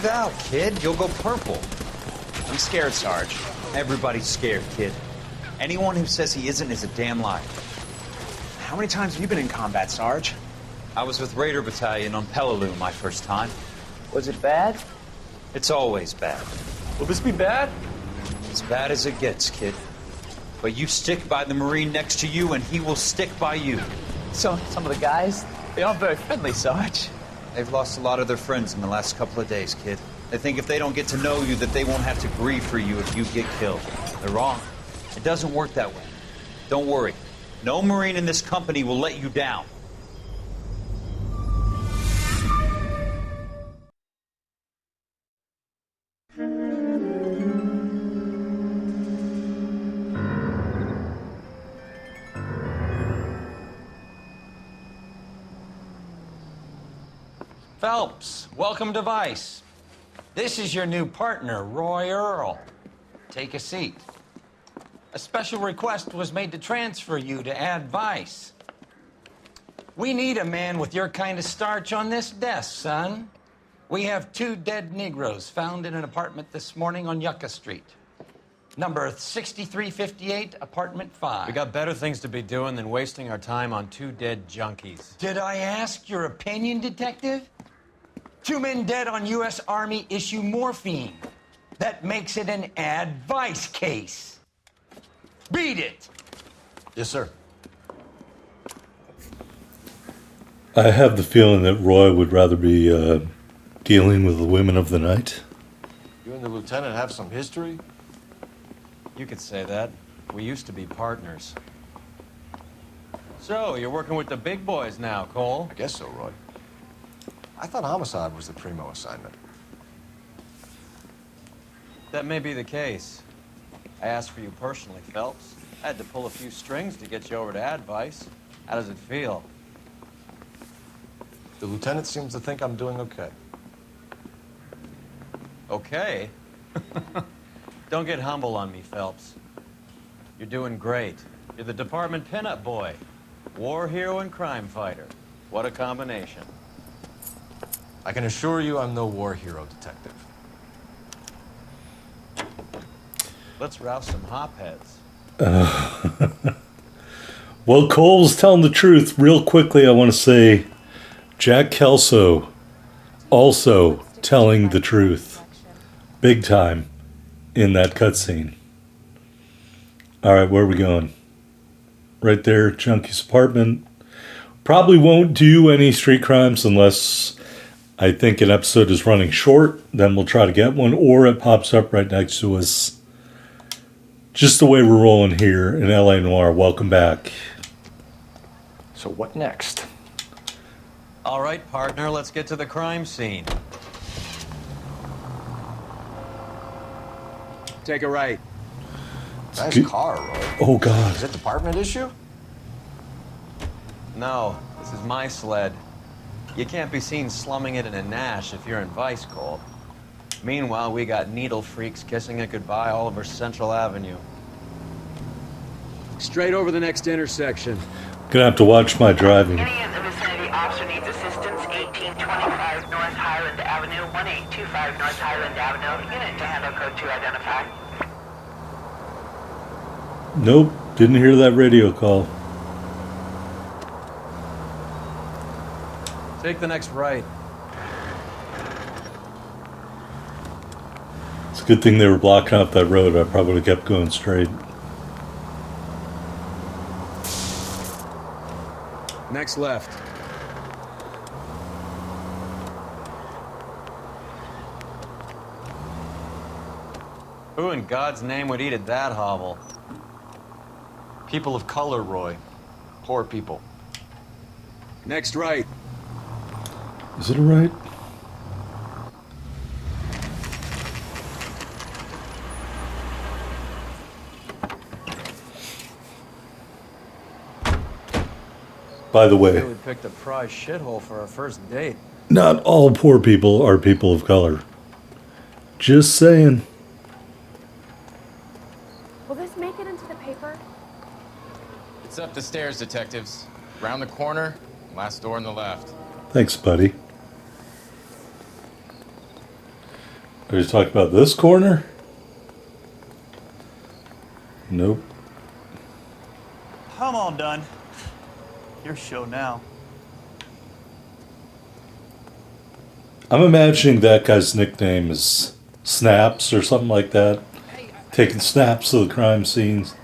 Breathe out, kid. You'll go purple. I'm scared, Sarge. Everybody's scared, kid. Anyone who says he isn't is a damn liar. How many times have you been in combat, Sarge? I was with Raider Battalion on Peleliu my first time. Was it bad? It's always bad. Will this be bad? As bad as it gets, kid. But you stick by the Marine next to you, and he will stick by you. So, some of the guys, they aren't very friendly, Sarge. They've lost a lot of their friends in the last couple of days, kid. They think if they don't get to know you, that they won't have to grieve for you if you get killed. They're wrong. It doesn't work that way. Don't worry. No Marine in this company will let you down. Phelps, welcome to Vice. This is your new partner, Roy Earl. Take a seat. A special request was made to transfer you to Ad Vice. We need a man with your kind of starch on this desk, son. We have 2 dead Negroes found in an apartment this morning on Yucca Street. Number 6358, apartment 5. We got better things to be doing than wasting our time on 2 dead junkies. Did I ask your opinion, detective? 2 men dead on U.S. Army issue morphine. That makes it an Ad Vice case. Beat it! Yes, sir. I have the feeling that Roy would rather be dealing with the women of the night. You and the lieutenant have some history? You could say that. We used to be partners. So, you're working with the big boys now, Cole? I guess so, Roy. I thought homicide was the primo assignment. That may be the case. I asked for you personally, Phelps. I had to pull a few strings to get you over to Ad Vice. How does it feel? The lieutenant seems to think I'm doing okay. Okay? Don't get humble on me, Phelps. You're doing great. You're the department pinup boy. War hero and crime fighter. What a combination. I can assure you I'm no war hero, detective. Let's rouse some hopheads. Well, Cole's telling the truth. Real quickly, I want to say Jack Kelso also telling the truth. Big time in that cutscene. All right, where are we going? Right there, Junkie's apartment. Probably won't do any street crimes unless I think an episode is running short. Then we'll try to get one, or it pops up right next to us. Just the way we're rolling here in LA Noire. Welcome back. So what next? All right, partner, let's get to the crime scene. Take a right. Nice Good. car, Roy. Oh, God. Is it department issue? No, this is my sled. You can't be seen slumming it in a Nash if you're in Vice, Cole. Meanwhile, we got needle freaks kissing it goodbye all over Central Avenue. Straight over the next intersection. Gonna have to watch my driving. Any in the vicinity officer needs assistance, 1825 North Highland Avenue, 1825 North Highland Avenue. Unit to handle code 2 identify. Nope, didn't hear that radio call. Take the next right. It's a good thing they were blocking up that road. I probably would have kept going straight. Next left. Who in God's name would eat at that hovel? People of color, Roy. Poor people. Next right. Is it right? By the way, We picked a prize shithole for our first date. not all poor people are people of color. Just saying. Will this make it into the paper? It's up the stairs, detectives. Round the corner, last door on the left. Thanks, buddy. Are you talking about this corner? Nope. I'm all done. Your show now. I'm imagining that guy's nickname is Snaps or something like that. Taking snaps of the crime scenes.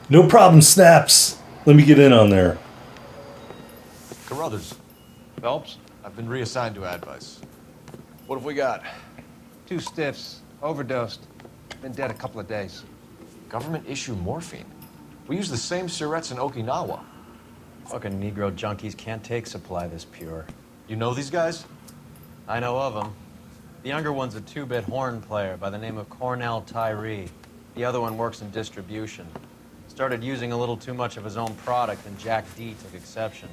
No problem, Snaps. Let me get in on there. Carruthers. Phelps, I've been reassigned to Advice. What have we got? 2 stiffs, overdosed. Been dead a couple of days. Government issue morphine. We use the same syrettes in Okinawa. Fucking Negro junkies can't take supply this pure. You know these guys? I know of them. The younger one's a 2-bit horn player by the name of Cornell Tyree. The other one works in distribution. Started using a little too much of his own product, and Jack D took exception.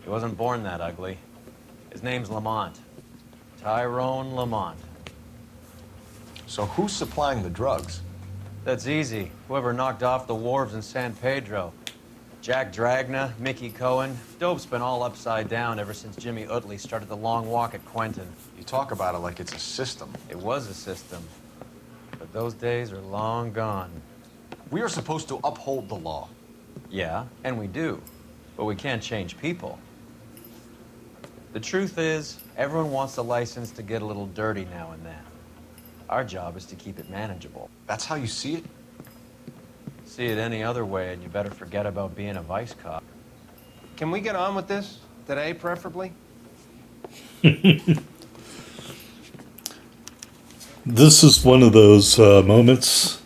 He wasn't born that ugly. His name's Lamont. Tyrone Lamont. So who's supplying the drugs? That's easy. Whoever knocked off the wharves in San Pedro. Jack Dragna, Mickey Cohen. Dope's been all upside down ever since Jimmy Utley started the long walk at Quentin. You talk about it like it's a system. It was a system. But those days are long gone. We are supposed to uphold the law. Yeah, and we do. But we can't change people. The truth is, everyone wants a license to get a little dirty now and then. Our job is to keep it manageable. That's how you see it? See it any other way, and you better forget about being a vice cop. Can we get on with this? Today, preferably? This is one of those moments.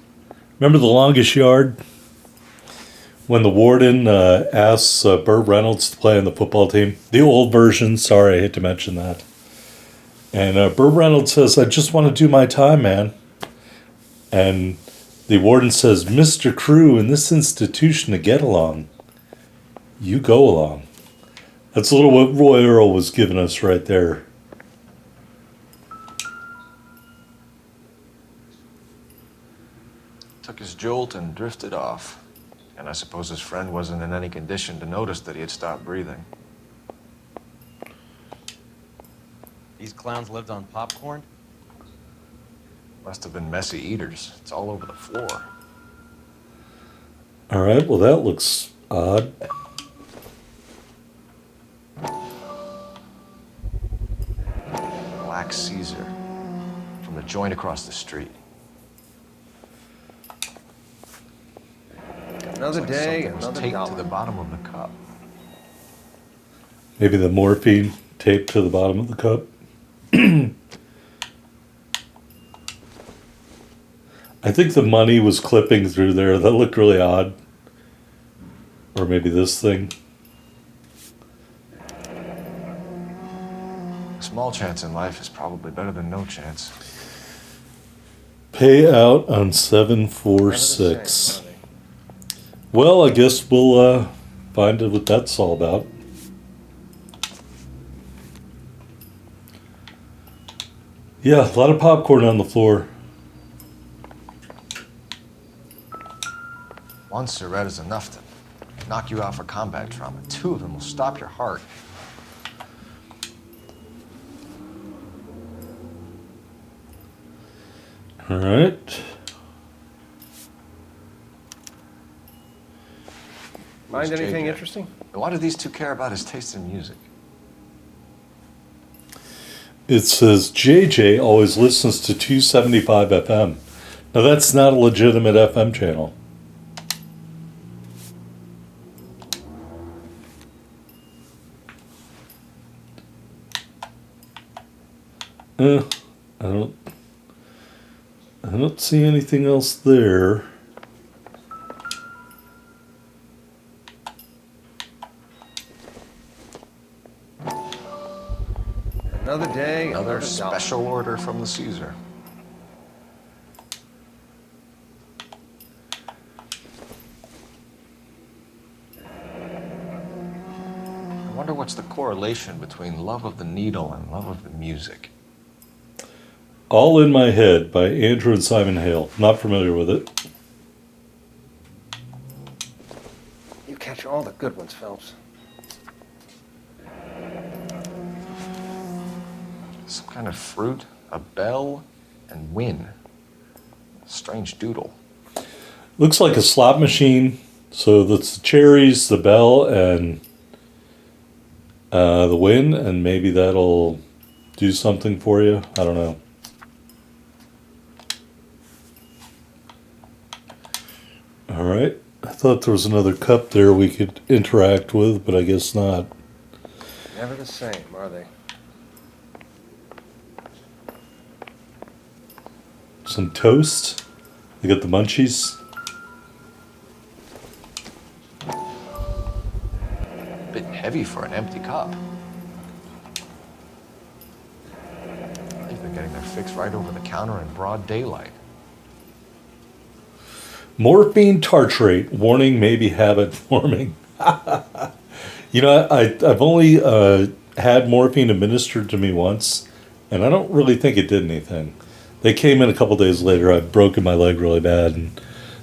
Remember The Longest Yard? When the warden asks Burt Reynolds to play on the football team. The old version, sorry, I hate to mention that. And Burt Reynolds says, I just want to do my time, man. And the warden says, Mr. Crew, in this institution to get along, you go along. That's a little what Roy Earl was giving us right there. Took his jolt and drifted off. And I suppose his friend wasn't in any condition to notice that he had stopped breathing. These clowns lived on popcorn? Must have been messy eaters. It's all over the floor. All right, well, that looks odd. Black Caesar. From the joint across the street. Another It's like day, something was another taped dollar. to the bottom of the cup. Maybe the morphine taped to the bottom of the cup. I think the money was clipping through there. That looked really odd. Or maybe this thing. A small chance in life is probably better than no chance. Payout on 746. Well, I guess we'll find out what that's all about. Yeah, a lot of popcorn on the floor. One Surette is enough to knock you out for combat trauma. 2 of them will stop your heart. All right. Mind Who's anything JJ? interesting? Why do these 2 care about his taste in music? It says JJ always listens to 275 FM. Now that's not a legitimate FM channel. I don't see anything else there. Another day, Another another special dollar. order from the Caesar. I wonder what's the correlation between love of the needle and love of the music. All in My Head by Andrew and Simon Hale. Not familiar with it. You catch all the good ones, Phelps. Some kind of fruit? A bell? and win. Strange doodle. Looks like a slot machine. So that's the cherries, the bell, and the win, and maybe that'll do something for you. I don't know. All right. I thought there was another cup there we could interact with, but I guess not. Never the same, are they? Some toast. They got the munchies. Bit heavy for an empty cup. I think they're getting their fix right over the counter in broad daylight. Morphine tartrate. Warning, maybe habit forming. You know, I've only had morphine administered to me once, and I don't really think it did anything. They came in a couple days later. I'd broken my leg really bad, and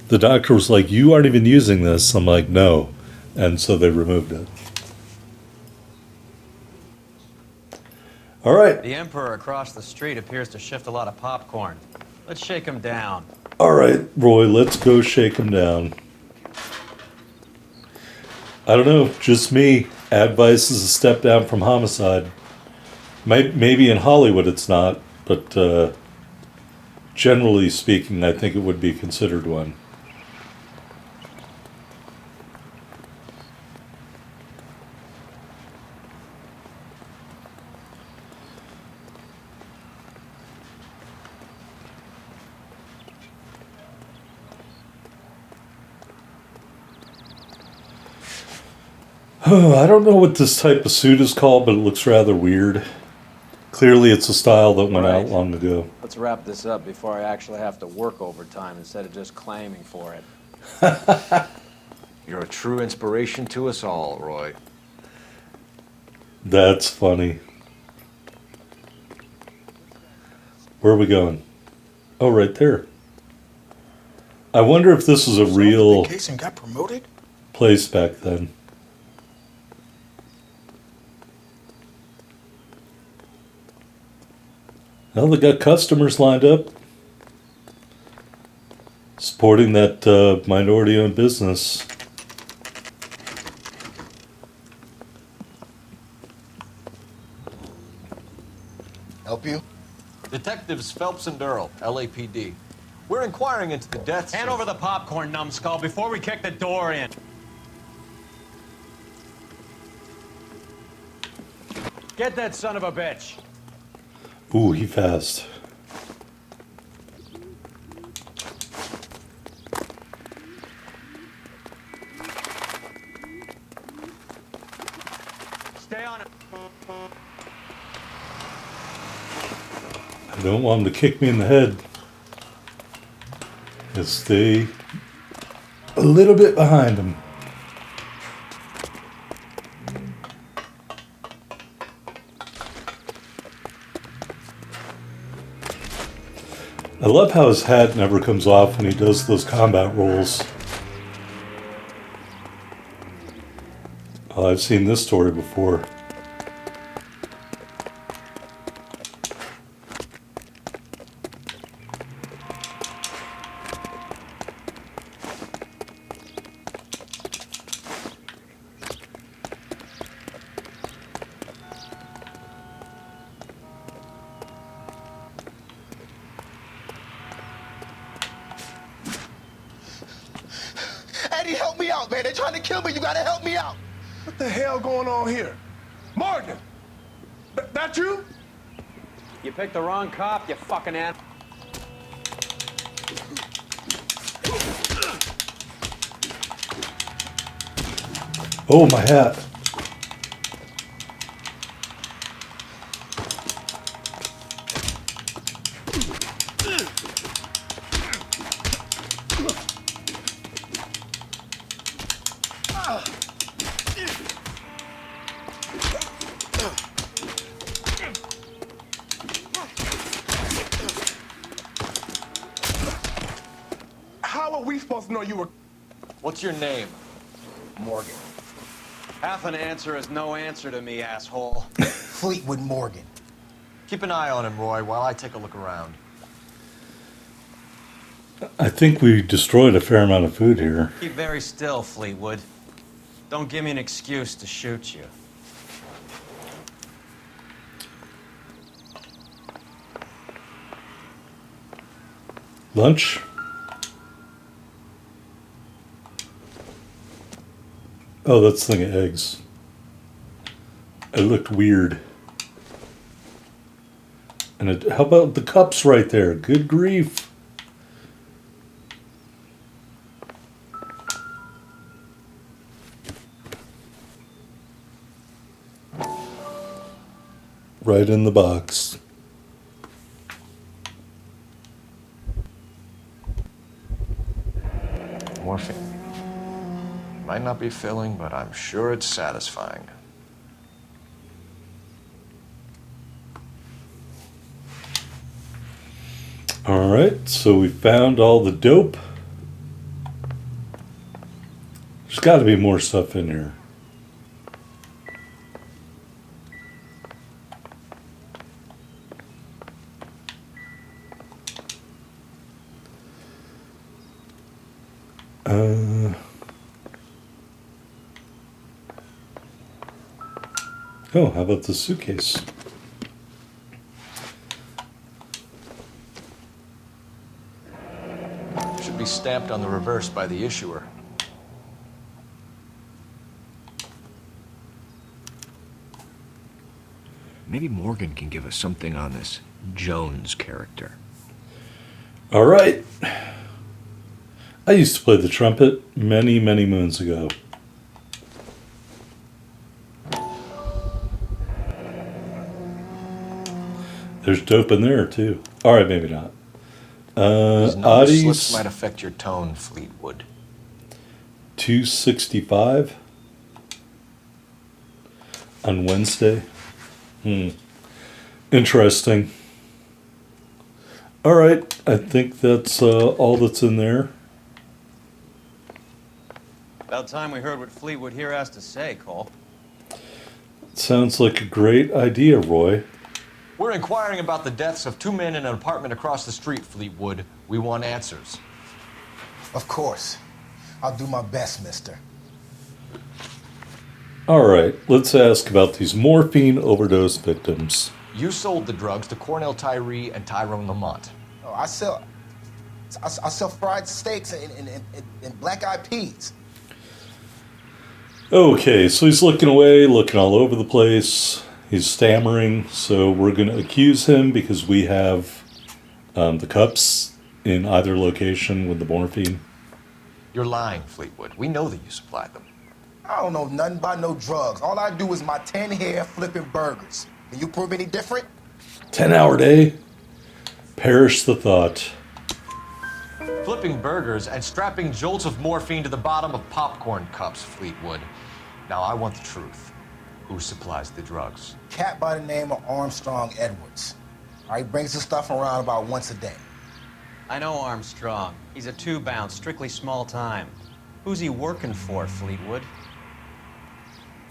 the doctor was like, "You aren't even using this." I'm like, "No," and so they removed it. All right. The Emperor across the street appears to shift a lot of popcorn. Let's shake him down. All right, Roy, let's go shake him down. I don't know, just me. Advice is a step down from homicide. Maybe in Hollywood it's not, but generally speaking, I think it would be considered one. I don't know what this type of suit is called, but it looks rather weird. Clearly it's a style that went out long ago. Let's wrap this up before I actually have to work overtime instead of just claiming for it. You're a true inspiration to us all, Roy. That's funny. Where are we going? Oh, right there. I wonder if this is a real Casing got promoted? place back then. Well, they got customers lined up. Supporting that minority-owned business. Help you? Detectives Phelps and Durrell, LAPD. We're inquiring into the deaths. Hand over the popcorn, numbskull, before we kick the door in. Get that son of a bitch. Ooh, he fast. Stay on it. I don't want him to kick me in the head. Just stay a little bit behind him. I love how his hat never comes off when he does those combat rolls. Oh, I've seen this story before. Eddie, help me out, man. They're trying to kill me. You gotta help me out. What the hell going on here? Morgan! That you? You picked the wrong cop, you fucking animal. Oh, my hat. How are we supposed to know you were... What's your name? Morgan. Half an answer is no answer to me, asshole. Fleetwood Morgan. Keep an eye on him, Roy, while I take a look around. I think we destroyed a fair amount of food here. Keep very still, Fleetwood. Don't give me an excuse to shoot you. Lunch? Oh, that's the thing of eggs. It looked weird. And how about the cups right there? Good grief. Right in the box. Morphine. Might not be filling, but I'm sure it's satisfying. All right, so we found all the dope. There's got to be more stuff in here. Oh, how about the suitcase? Should be stamped on the reverse by the issuer. Maybe Morgan can give us something on this Jones character. All right. I used to play the trumpet many, many moons ago. There's dope in there, too. All right, maybe not. These number Oddies, slips might affect your tone, Fleetwood. 265 on Wednesday. Interesting. All right, I think that's all that's in there. About time we heard what Fleetwood here has to say, Cole. Sounds like a great idea, Roy. We're inquiring about the deaths of 2 men in an apartment across the street, Fleetwood. We want answers. Of course. I'll do my best, mister. All right, let's ask about these morphine overdose victims. You sold the drugs to Cornell Tyree and Tyrone Lamont. Oh, I sell fried steaks and black-eyed peas. Okay, so he's looking away, looking all over the place. He's stammering, so we're going to accuse him because we have the cups in either location with the morphine. You're lying, Fleetwood. We know that you supplied them. I don't know nothing about no drugs. All I do is my 10 hair flipping burgers. Can you prove any different? 10-hour day? Perish the thought. Flipping burgers and strapping jolts of morphine to the bottom of popcorn cups, Fleetwood. Now I want the truth. Who supplies the drugs? Cat by the name of Armstrong Edwards. All right, brings the stuff around about once a day. I know Armstrong. He's a 2-bounce, strictly small time. Who's he working for, Fleetwood?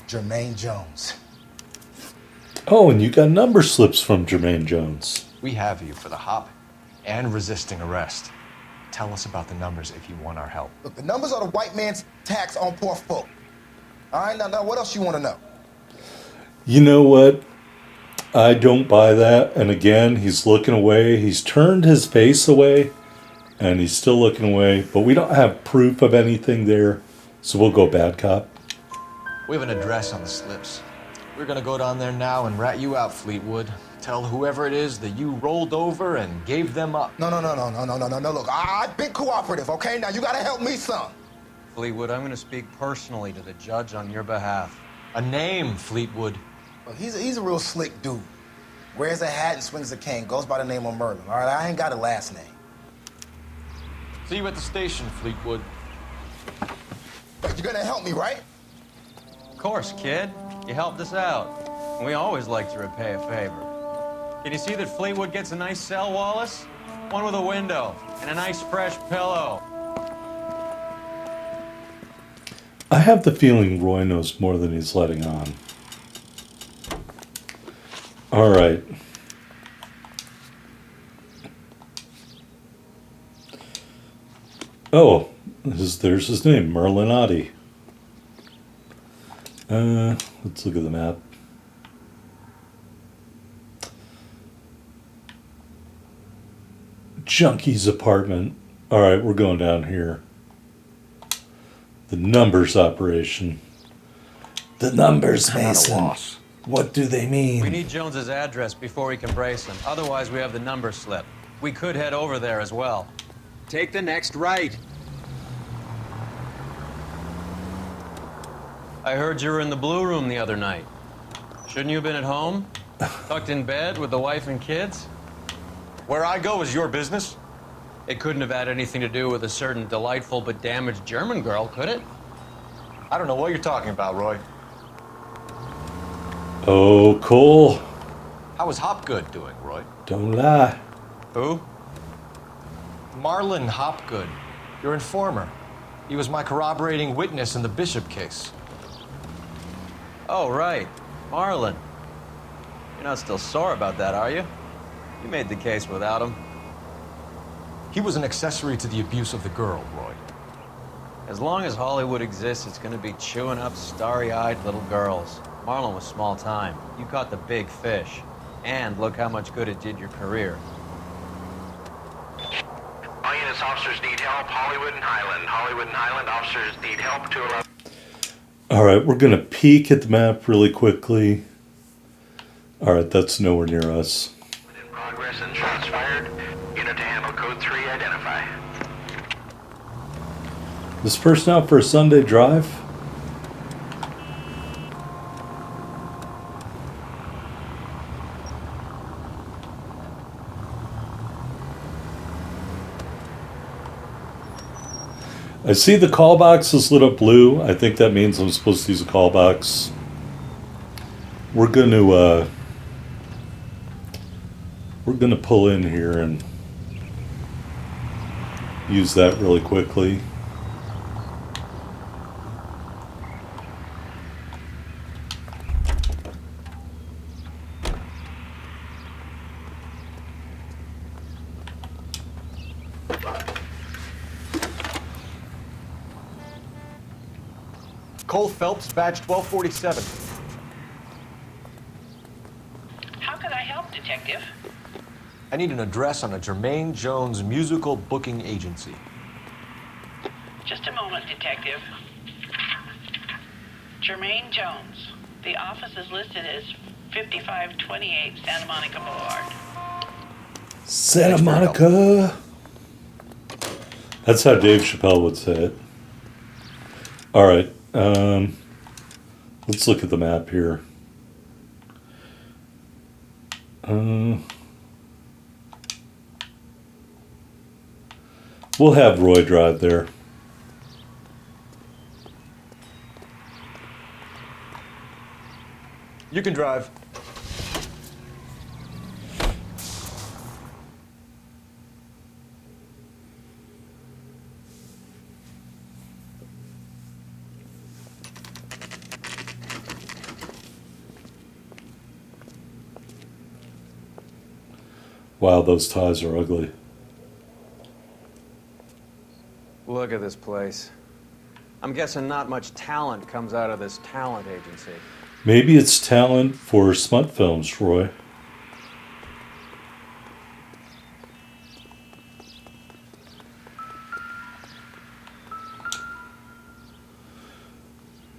Jermaine Jones. Oh, and you got number slips from Jermaine Jones. We have you for the hop and resisting arrest. Tell us about the numbers if you want our help. Look, the numbers are the white man's tax on poor folk. All right, now what else you want to know? You know what? I don't buy that. And again, he's looking away. He's turned his face away, and he's still looking away. But we don't have proof of anything there, so we'll go bad cop. We have an address on the slips. We're gonna go down there now and rat you out, Fleetwood. Tell whoever it is that you rolled over and gave them up. No. Look, I've been cooperative, okay? Now you gotta help me some. Fleetwood, I'm going to speak personally to the judge on your behalf. A name, Fleetwood. Well, he's a real slick dude. Wears a hat and swings a cane. Goes by the name of Merlin. All right, I ain't got a last name. See you at the station, Fleetwood. But you're gonna help me, right? Of course, kid. You helped us out. And we always like to repay a favor. Can you see that Fleetwood gets a nice cell, Wallace? One with a window and a nice fresh pillow. I have the feeling Roy knows more than he's letting on. All right. Oh, there's his name, Merlinotti. Let's look at the map. Junkie's apartment. All right, we're going down here. The numbers operation. The numbers, Mason. What do they mean? We need Jones's address before we can brace him. Otherwise, we have the number slip. We could head over there as well. Take the next right. I heard you were in the blue room the other night. Shouldn't you have been at home? Tucked in bed with the wife and kids? Where I go is your business? It couldn't have had anything to do with a certain delightful but damaged German girl, could it? I don't know what you're talking about, Roy. Oh, Cole. How is Hopgood doing, Roy? Don't lie. Who? Marlon Hopgood, your informer. He was my corroborating witness in the Bishop case. Oh, right. Marlon. You're not still sore about that, are you? You made the case without him. He was an accessory to the abuse of the girl, Roy. As long as Hollywood exists, it's going to be chewing up starry-eyed little girls. Marlon was small time. You caught the big fish. And look how much good it did your career. All units, officers need help. Hollywood and Highland. Hollywood and Highland officers need help. 211. All right, we're going to peek at the map really quickly. All right, that's nowhere near us. In progress and shots fired. Unit to handle code 3, identify. This person out for a Sunday drive? I see the call box is lit up blue. I think that means I'm supposed to use a call box. We're gonna pull in here and use that really quickly. Cole Phelps, badge 1247. How can I help, Detective? I need an address on a Jermaine Jones musical booking agency. Just a moment, Detective. Jermaine Jones. The office is listed as 5528 Santa Monica Boulevard. Santa Monica. That's how Dave Chappelle would say it. All right. Let's look at the map here. We'll have Roy drive there. You can drive. Wow, those ties are ugly. Look at this place. I'm guessing not much talent comes out of this talent agency. Maybe it's talent for smut films, Roy.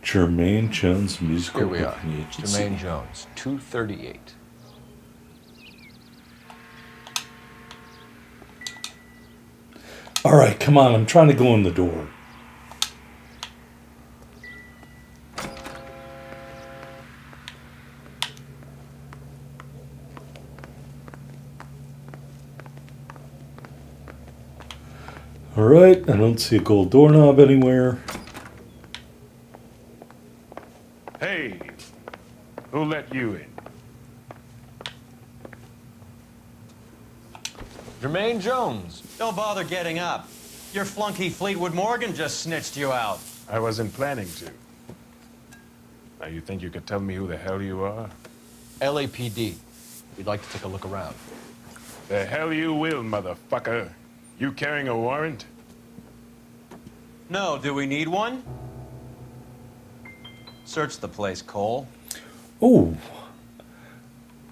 Jermaine Jones musical Here we are. booking agency. Jermaine Jones, 238. All right, come on. I'm trying to go in the door. All right, I don't see a gold doorknob anywhere. Hey, who let you in? Jermaine Jones. Don't bother getting up. Your flunky Fleetwood Morgan just snitched you out. I wasn't planning to. Now, you think you could tell me who the hell you are? LAPD. We'd like to take a look around. The hell you will, motherfucker. You carrying a warrant? No, do we need one? Search the place, Cole. Oh,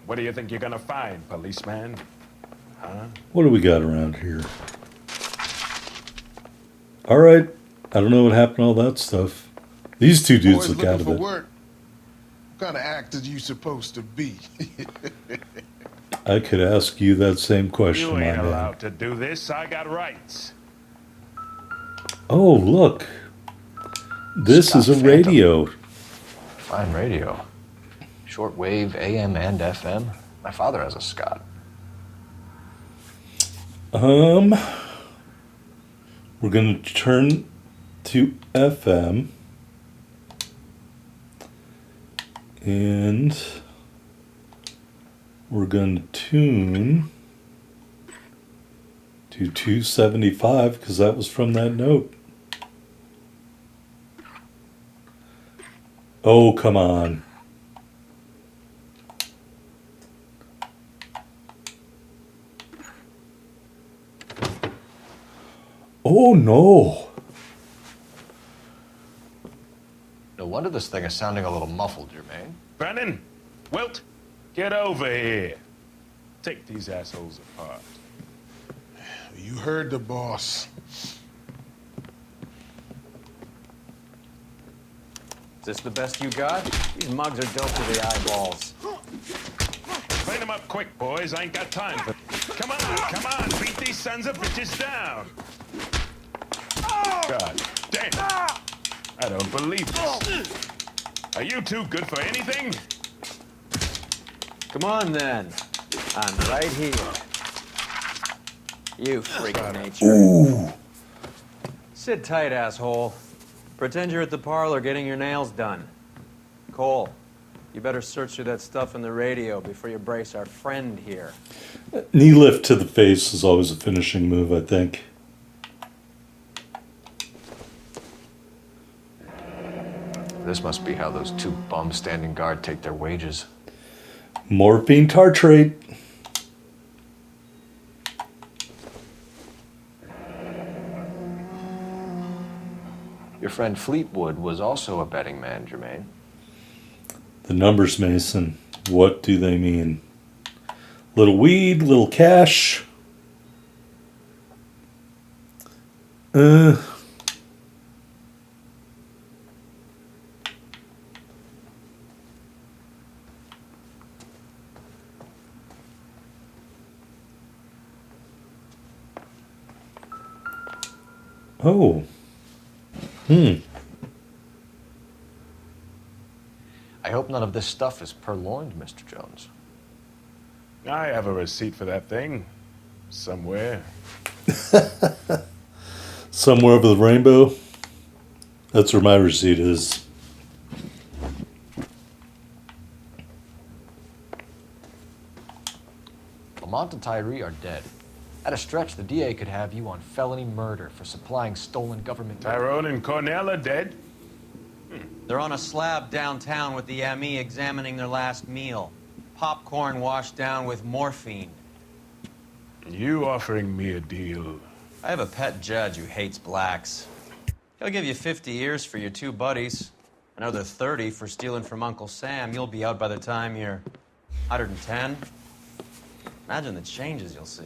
What do you think you're gonna find, policeman? Huh? what do we got around here? All right. I don't know what happened to all that stuff. These two dudes Boys look looking out of for it. work. What kind of actor you supposed to be? I could ask you that same question, You my ain't man. allowed to do this. I got rights. Oh, look. This is a Scott radio. Fine radio. Shortwave, AM and FM. My father has a Scott. We're going to turn to FM. And we're going to tune to 275 because that was from that note. Oh, come on. Oh, no. No wonder this thing is sounding a little muffled, Jermaine. Brennan, Wilt, get over here. Take these assholes apart. You heard the boss. Is this the best you got? These mugs are dope to the eyeballs. Clean them up quick, boys. I ain't got time for... Come on. Beat these sons of bitches down. God damn. I don't believe this. Are you two good for anything? Come on, then. I'm right here. You freak of nature. Ooh. Sit tight, asshole. Pretend you're at the parlor getting your nails done. Cole, you better search through that stuff in the radio before you brace our friend here. Knee lift to the face is always a finishing move, I think. This must be how those two bums standing guard take their wages. Morphine tartrate. Your friend Fleetwood was also a betting man, Jermaine. The numbers, Mason. What do they mean? Little weed, little cash. Oh. I hope none of this stuff is purloined, Mr. Jones. I have a receipt for that thing. Somewhere. Somewhere over the rainbow. That's where my receipt is. Lamont and Tyree are dead. At a stretch, the DA could have you on felony murder for supplying stolen government... Tyrone and Cornell are dead? They're on a slab downtown with the ME examining their last meal. Popcorn washed down with morphine. You offering me a deal? I have a pet judge who hates blacks. He'll give you 50 years for your two buddies. Another 30 for stealing from Uncle Sam. You'll be out by the time you're 110. Imagine the changes you'll see.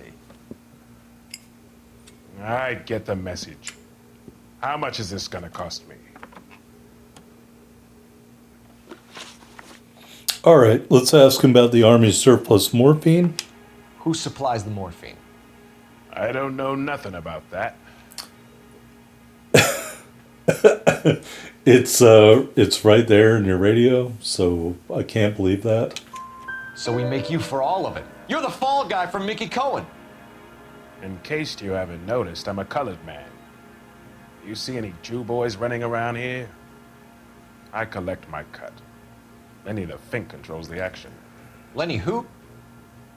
I get the message. How much is this gonna cost me? All right, let's ask him about the Army's surplus morphine. Who supplies the morphine? I don't know nothing about that. It's right there in your radio, so I can't believe that. So we make you for all of it. You're the fall guy from Mickey Cohen. In case you haven't noticed, I'm a colored man. You see any Jew boys running around here? I collect my cut. Lenny the Fink controls the action. Lenny who?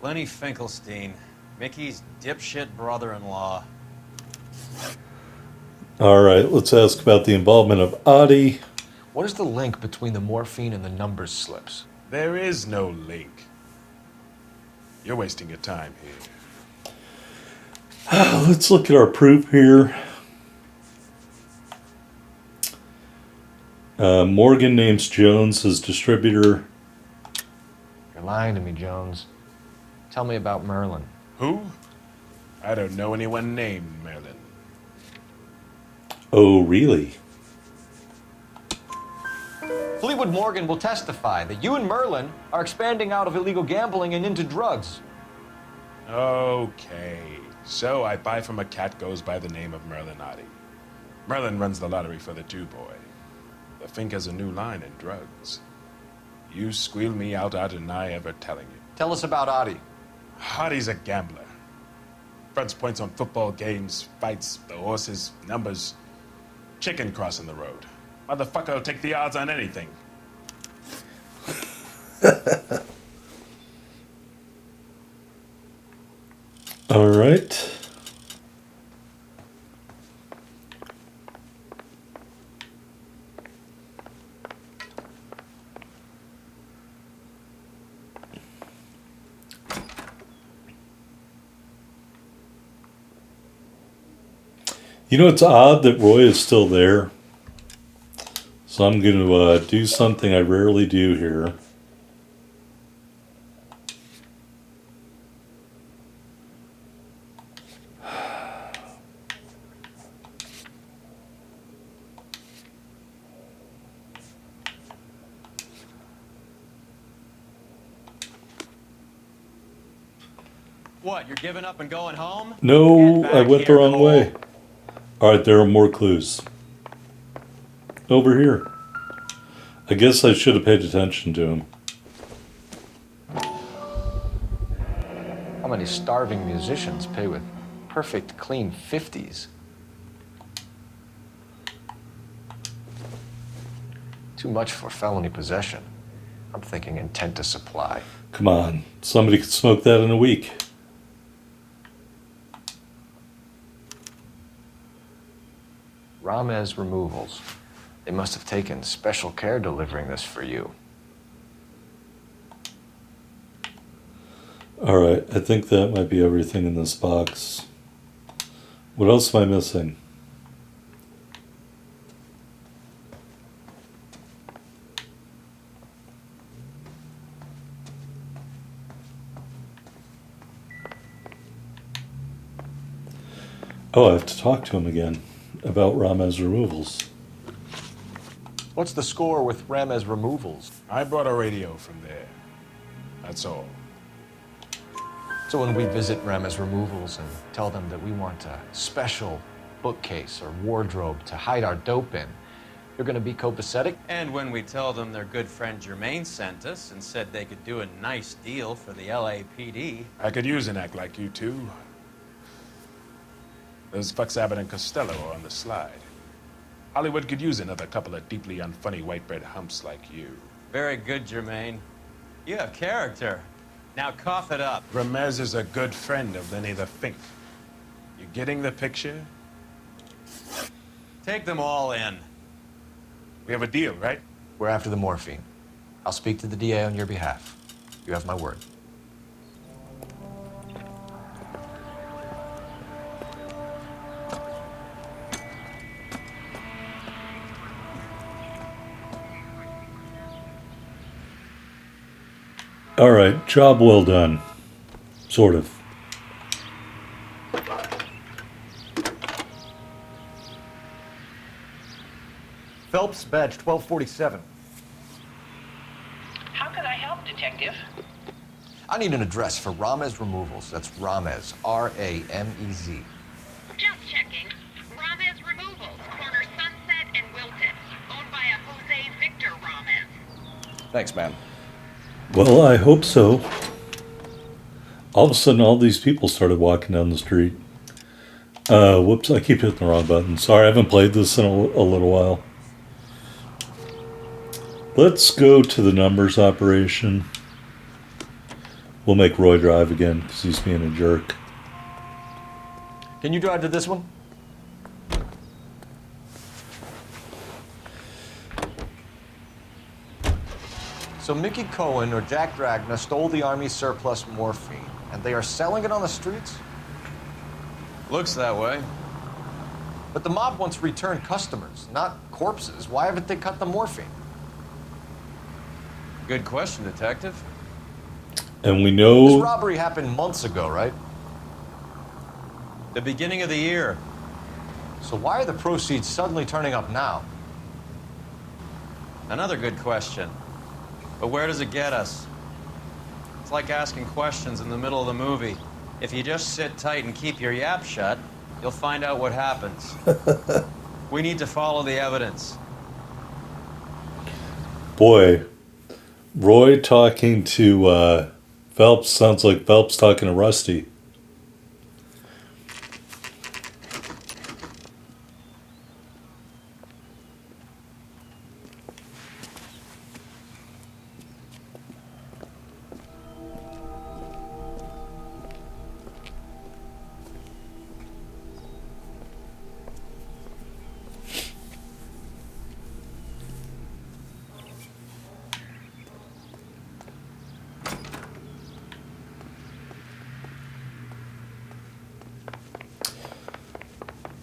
Lenny Finkelstein, Mickey's dipshit brother-in-law. All right, let's ask about the involvement of Adi. What is the link between the morphine and the numbers slips? There is no link. You're wasting your time here. Let's look at our proof here. Morgan names Jones as distributor. You're lying to me, Jones. Tell me about Merlin. Who? I don't know anyone named Merlin. Oh, really? Fleetwood Morgan will testify that you and Merlin are expanding out of illegal gambling and into drugs. Okay. So I buy from a cat goes by the name of Merlinotti. Merlin runs the lottery for the two-boy. The Fink has a new line in drugs. You squeal me out, I deny ever telling you. Tell us about Adi. Adi's a gambler. Fronts points on football games, fights, the horses, numbers. Chicken crossing the road. Motherfucker will take the odds on anything. All right. You know, it's odd that Roy is still there. So I'm going to do something I rarely do here. What, you're giving up and going home? No, I went the wrong way. All right, there are more clues. Over here. I guess I should have paid attention to him. How many starving musicians pay with perfect, clean 50s? Too much for felony possession. I'm thinking intent to supply. Come on, somebody could smoke that in a week. Ramez Removals. They must have taken special care delivering this for you. All right, I think that might be everything in this box. What else am I missing? Oh, I have to talk to him again about Ramez Removals. What's the score with Ramez Removals? I brought a radio from there. That's all. So when we visit Ramez Removals and tell them that we want a special bookcase or wardrobe to hide our dope in, you're going to be copacetic? And when we tell them their good friend Jermaine sent us and said they could do a nice deal for the LAPD. I could use an act like you two. Those fucks Abbott and Costello are on the slide. Hollywood could use another couple of deeply unfunny white bread humps like you. Very good, Jermaine. You have character. Now cough it up. Ramez is a good friend of Lenny the Fink. You getting the picture? Take them all in. We have a deal, right? We're after the morphine. I'll speak to the DA on your behalf. You have my word. All right, job well done. Sort of. Phelps, badge 1247. How can I help, Detective? I need an address for Ramez Removals. That's Ramez, R-A-M-E-Z. Just checking. Ramez Removals, corner Sunset and Wilton. Owned by a Jose Victor Ramez. Thanks, ma'am. Well, I hope so. All of a sudden, all these people started walking down the street. Whoops, I keep hitting the wrong button. Sorry, I haven't played this in a little while. Let's go to the numbers operation. We'll make Roy drive again because he's being a jerk. Can you drive to this one? So Mickey Cohen or Jack Dragna stole the Army's surplus morphine, and they are selling it on the streets? Looks that way. But the mob wants return customers, not corpses. Why haven't they cut the morphine? Good question, Detective. And we This know robbery happened months ago, right? The beginning of the year. So why are the proceeds suddenly turning up now? Another good question. But where does it get us? It's like asking questions in the middle of the movie. If you just sit tight and keep your yap shut, you'll find out what happens. We need to follow the evidence. boy, Roy talking to Phelps sounds like Phelps talking to Rusty.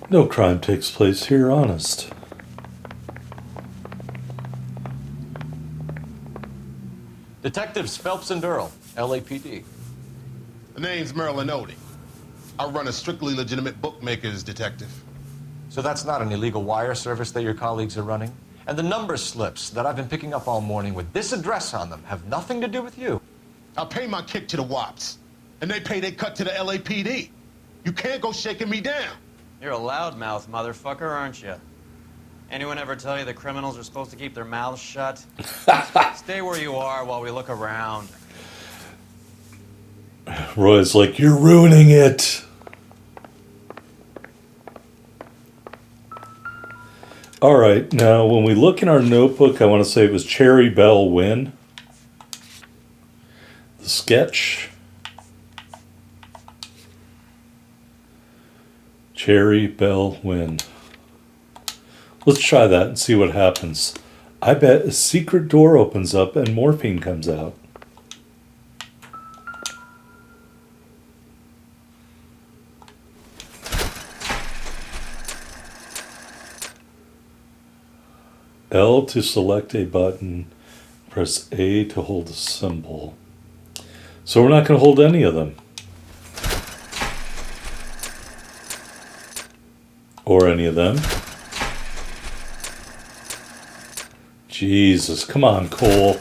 No crime takes place here, honest. Detectives Phelps and Earl, LAPD. The name's Merlin Odie. I run a strictly legitimate bookmaker's detective. So that's not an illegal wire service that your colleagues are running? And the number slips that I've been picking up all morning with this address on them have nothing to do with you? I pay my kick to the WAPs, and they pay their cut to the LAPD. You can't go shaking me down. You're a loudmouth motherfucker, aren't you? Anyone ever tell you that criminals are supposed to keep their mouths shut? Stay where you are while we look around. Roy's like, you're ruining it. All right, now when we look in our notebook, I want to say it was Cherry Bell Wynn. The sketch. Cherry Bell Wynn. Let's try that and see what happens. I bet a secret door opens up and morphine comes out. L to select a button, press A to hold a symbol. So we're not going to hold any of them. Or any of them. Jesus, come on, Cole.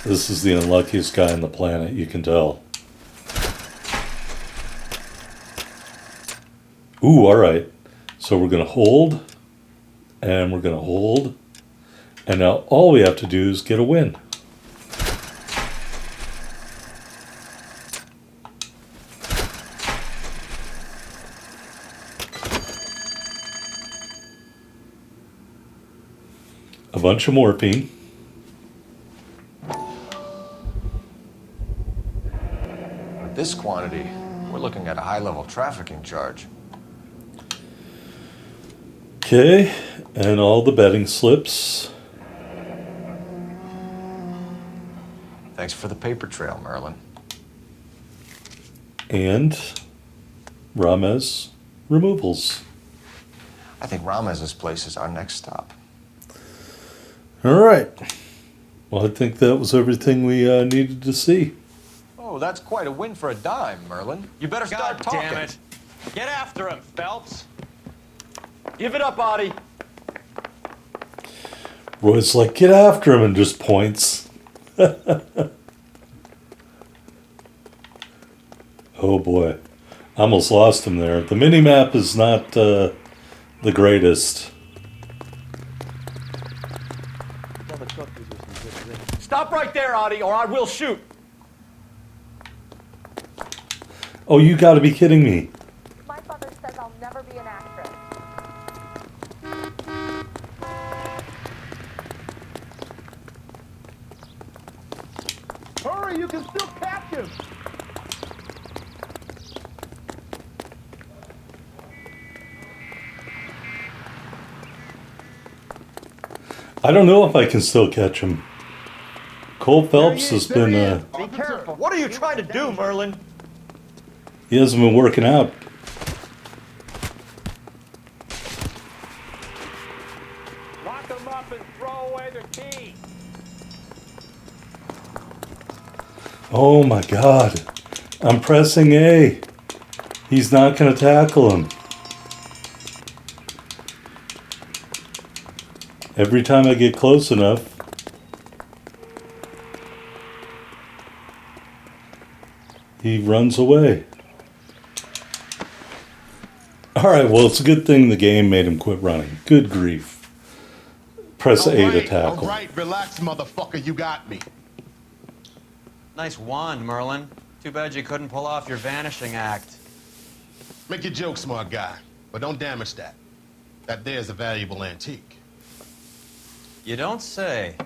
This is the unluckiest guy on the planet, you can tell. Ooh, alright. So we're going to hold, and we're going to hold, and now all we have to do is get a win. A bunch of morphine. With this quantity, we're looking at a high-level trafficking charge. Okay, and all the betting slips. Thanks for the paper trail, Merlin. And Ramez removals. I think Ramez's place is our next stop. All right. Well, I think that was everything we needed to see. Oh, that's quite a win for a dime, Merlin. You better start talking. Damn it. Get after him, Phelps. Give it up, Audie. Roy's like, get after him, and just points. Oh boy. I almost lost him there. The mini-map is not the greatest. Stop right there, Audie, or I will shoot. Oh, you gotta be kidding me. My father says I'll never be an actress. Hurry, you can still catch him. I don't know if I can still catch him. Cole Phelps has been Be careful. What are you trying to do, Merlin? He hasn't been working out. Lock them up and throw away their key. Oh my God. I'm pressing A. He's not going to tackle him. Every time I get close enough, he runs away. Alright, well, it's a good thing the game made him quit running. Good grief. Press A to tackle. All right, relax, motherfucker. You got me. Nice wand, Merlin. Too bad you couldn't pull off your vanishing act. Make your joke, smart guy, but don't damage that. That there's a valuable antique. You don't say.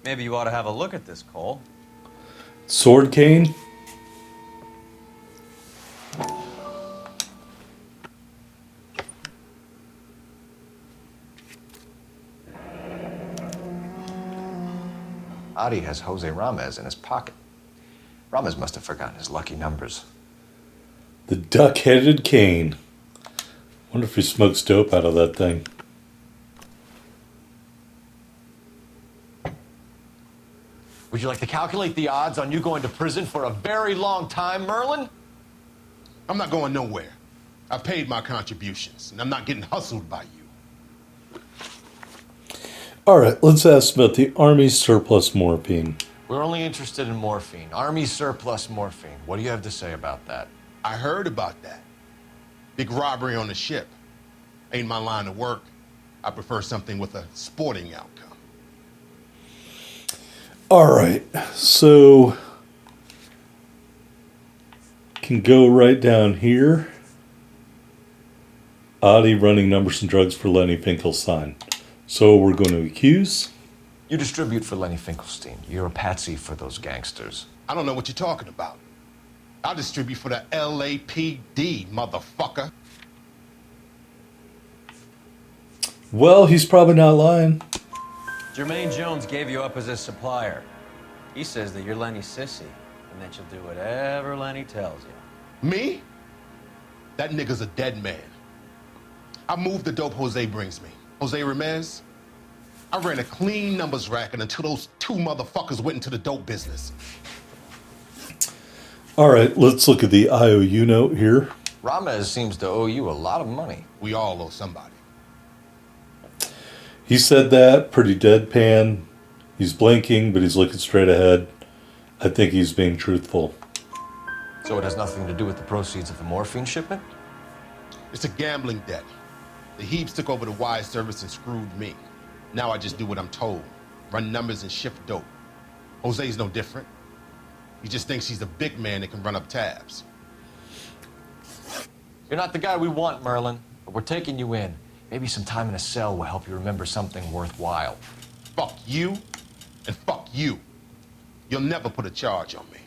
Maybe you ought to have a look at this, Cole. Sword cane? Adi has Jose Ramez in his pocket. Ramez must have forgotten his lucky numbers. The duck-headed cane. Wonder if he smokes dope out of that thing. Would you like to calculate the odds on you going to prison for a very long time, Merlin? I'm not going nowhere. I paid my contributions, and I'm not getting hustled by you. Alright, let's ask about the Army surplus morphine. We're only interested in morphine. Army surplus morphine. What do you have to say about that? I heard about that. Big robbery on the ship. Ain't my line of work. I prefer something with a sporting outcome. Alright, so can go right down here. Adi running numbers and drugs for Lenny Finkelstein. So we're going to accuse. You distribute for Lenny Finkelstein. You're a patsy for those gangsters. I don't know what you're talking about. I'll distribute for the LAPD, motherfucker. Well, he's probably not lying. Jermaine Jones gave you up as his supplier. He says that you're Lenny's sissy, and that you'll do whatever Lenny tells you. Me? That nigga's a dead man. I moved the dope Jose brings me. Jose Ramez? I ran a clean numbers racket until those two motherfuckers went into the dope business. Alright, let's look at the IOU note here. Ramez seems to owe you a lot of money. We all owe somebody. He said that pretty deadpan. He's blinking, but he's looking straight ahead. I think he's being truthful. So it has nothing to do with the proceeds of the morphine shipment? It's a gambling debt. The Heaps took over the wire service and screwed me. Now I just do what I'm told. Run numbers and shift dope. Jose's no different. He just thinks he's a big man that can run up tabs. You're not the guy we want, Merlin, but we're taking you in. Maybe some time in a cell will help you remember something worthwhile. Fuck you, and fuck you. You'll never put a charge on me.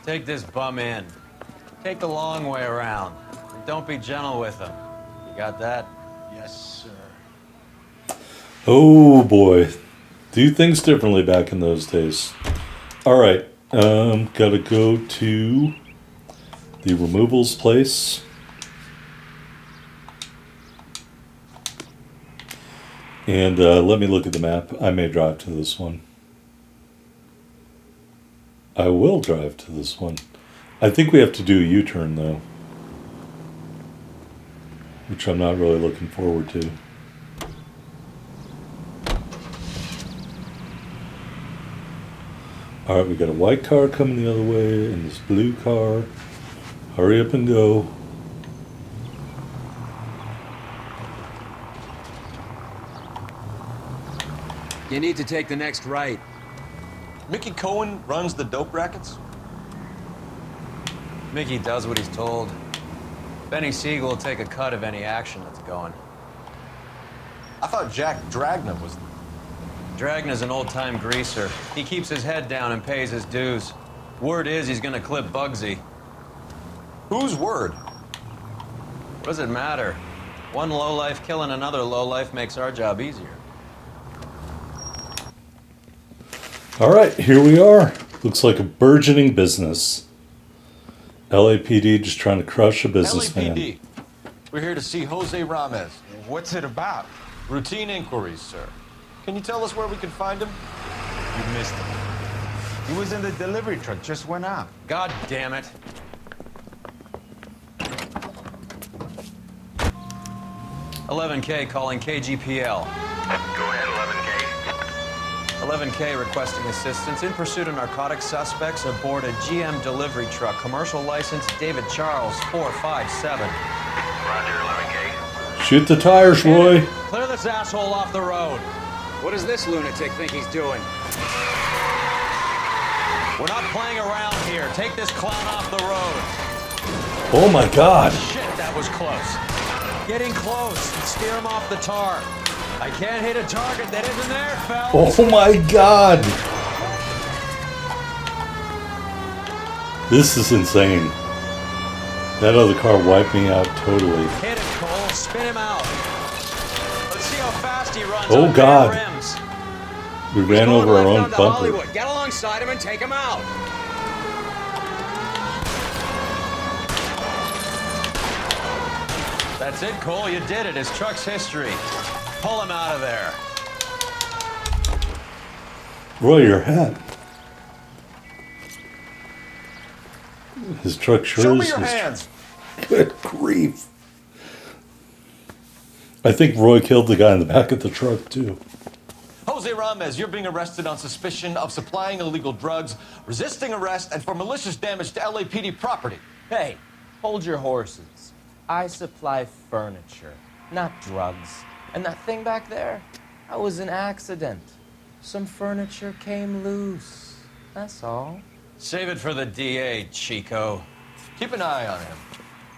Take this bum in. Take the long way around. And don't be gentle with him. You got that? Yes, sir. Oh boy. Do things differently back in those days. Alright, gotta go to the removals place. And let me look at the map. I may drive to this one. I will drive to this one. I think we have to do a U-turn though, which I'm not really looking forward to. Alright, we got a white car coming the other way and this blue car. Hurry up and go. You need to take the next right. Mickey Cohen runs the dope rackets? Mickey does what he's told. Benny Siegel will take a cut of any action that's going. I thought Jack Dragna was... Dragna's an old-time greaser. He keeps his head down and pays his dues. Word is he's gonna clip Bugsy. Whose word? What does it matter? One lowlife killing another lowlife makes our job easier. Alright, here we are. Looks like a burgeoning business. LAPD just trying to crush a businessman. LAPD. We're here to see Jose Ramez. What's it about? Routine inquiries, sir. Can you tell us where we can find him? You missed him. He was in the delivery truck, just went out. God damn it. $11K calling KGPL. Go ahead, 11K. 11K requesting assistance in pursuit of narcotic suspects aboard a GM delivery truck. Commercial license David Charles 457. Roger, 11K. Shoot the tires, Roy. Clear this asshole off the road. What does this lunatic think he's doing? We're not playing around here. Take this clown off the road. Oh my God. Shit, that was close. Getting close. Steer him off the tar. I can't hit a target that isn't there, fellas. Oh my God. This is insane. That other car wiped me out totally. Hit it, Cole. Spin him out. Let's see how fast he runs. Oh on God. rims. We ran over our own bumper. Hollywood. Get alongside him and take him out. That's it, Cole. You did it. His truck's history. Pull him out of there. Roy, your hat. His truck sure Show is. me your hands. Good grief. I think Roy killed the guy in the back of the truck, too. Jose Ramez, you're being arrested on suspicion of supplying illegal drugs, resisting arrest, and for malicious damage to LAPD property. Hey, hold your horses. I supply furniture, not drugs. And that thing back there, that was an accident. Some furniture came loose. That's all. Save it for the DA, Chico. Keep an eye on him.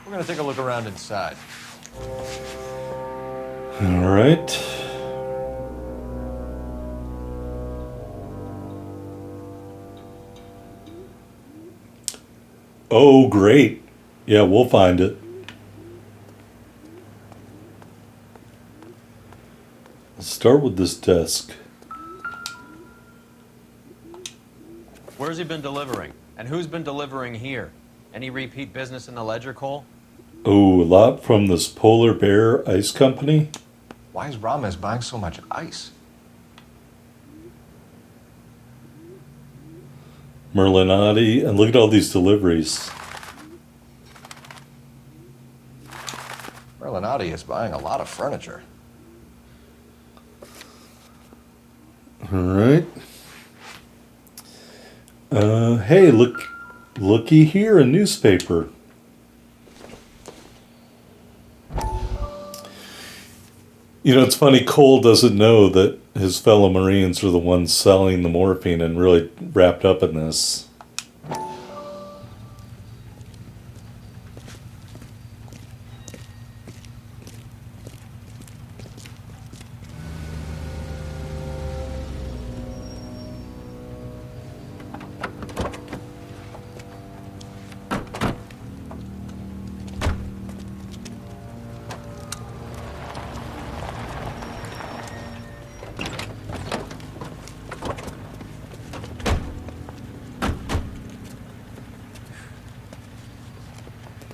We're gonna take a look around inside. All right. Oh, great. Yeah, we'll find it. Let's start with this desk. Where's he been delivering? And who's been delivering here? Any repeat business in the ledger, Cole? Oh, a lot from this Polar Bear Ice Company. Why is Ramez buying so much ice? Merlinati, and look at all these deliveries. Merlinati is buying a lot of furniture. All right. Hey, looky here, a newspaper. You know, it's funny, Cole doesn't know that his fellow Marines are the ones selling the morphine and really wrapped up in this.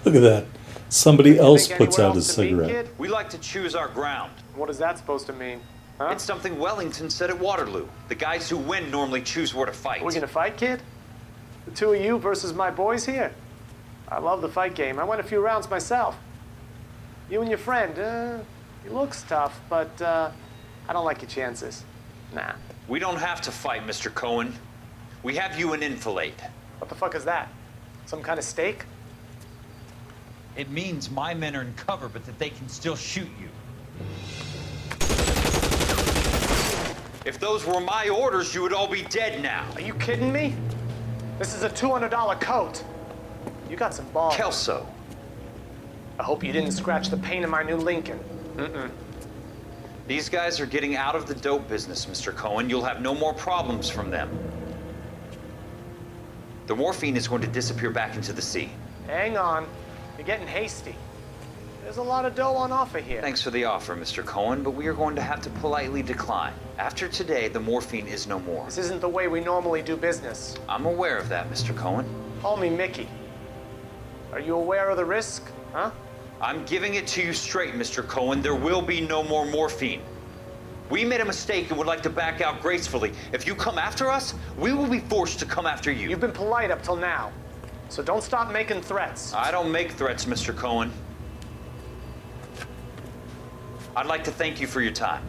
Look at that. Somebody else puts out a cigarette. We like to choose our ground. What is that supposed to mean? Huh? It's something Wellington said at Waterloo. The guys who win normally choose where to fight. We're gonna fight, kid? The two of you versus my boys here? I love the fight game. I went a few rounds myself. You and your friend, he looks tough, but I don't like your chances. Nah. We don't have to fight, Mr. Cohen. We have you in enfilade. What the fuck is that? Some kind of steak? It means my men are in cover, but that they can still shoot you. If those were my orders, you would all be dead now. Are you kidding me? This is a $200 coat. You got some balls. Kelso. I hope you didn't scratch the paint in my new Lincoln. These guys are getting out of the dope business, Mr. Cohen. You'll have no more problems from them. The morphine is going to disappear back into the sea. Hang on. You're getting hasty. There's a lot of dough on offer here. Thanks for the offer, Mr. Cohen, but we are going to have to politely decline. After today, the morphine is no more. This isn't the way we normally do business. I'm aware of that, Mr. Cohen. Call me Mickey. Are you aware of the risk, huh? I'm giving it to you straight, Mr. Cohen. There will be no more morphine. We made a mistake and would like to back out gracefully. If you come after us, we will be forced to come after you. You've been polite up till now, so don't stop making threats. I don't make threats, Mr. Cohen. I'd like to thank you for your time.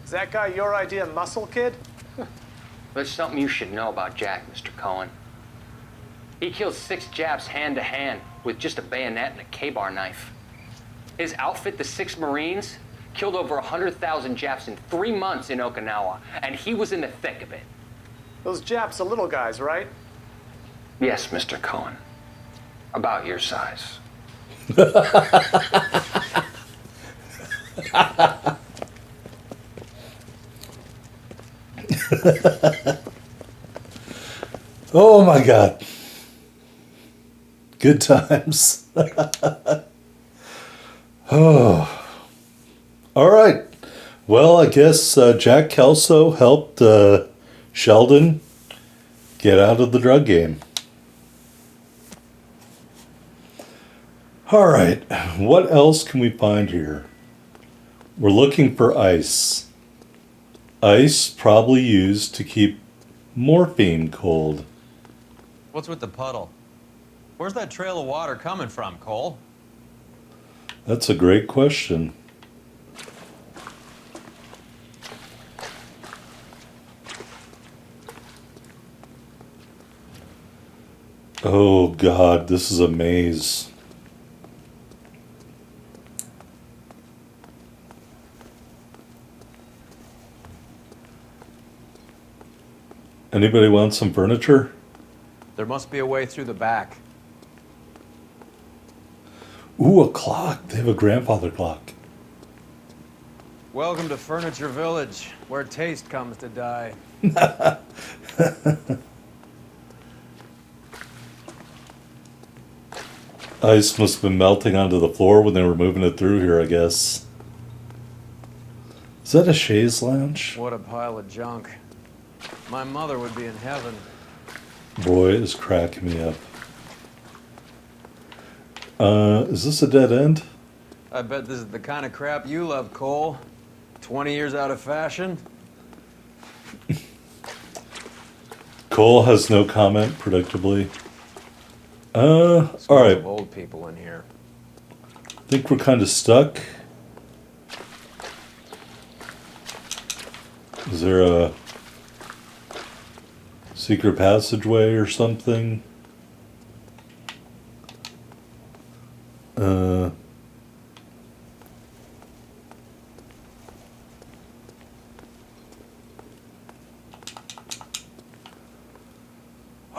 Is that guy your idea of muscle, kid? There's something you should know about Jack, Mr. Cohen. He killed 6 Japs hand to hand with just a bayonet and a K-bar knife. His outfit, the 6 Marines, killed over 100,000 Japs in 3 months in Okinawa, and he was in the thick of it. Those Japs are little guys, right? Yes, Mr. Cohen. About your size. Oh my God. Good times. Oh. All right. Well, I guess Jack Kelso helped Sheldon get out of the drug game. All right. What else can we find here? We're looking for ice. Ice probably used to keep morphine cold. What's with the puddle? Where's that trail of water coming from, Cole? That's a great question. Oh God, this is a maze. Anybody want some furniture? There must be a way through the back. Ooh, a clock. They have a grandfather clock. Welcome to Furniture Village, where taste comes to die. Ice must have been melting onto the floor when they were moving it through here, I guess. Is that a chaise lounge? What a pile of junk. My mother would be in heaven. Boy, it's cracking me up. Is this a dead end? I bet this is the kind of crap you love, Cole. 20 years out of fashion. Cole has no comment, predictably. All right. Of old people in here. I think we're kind of stuck. Is there a secret passageway or something?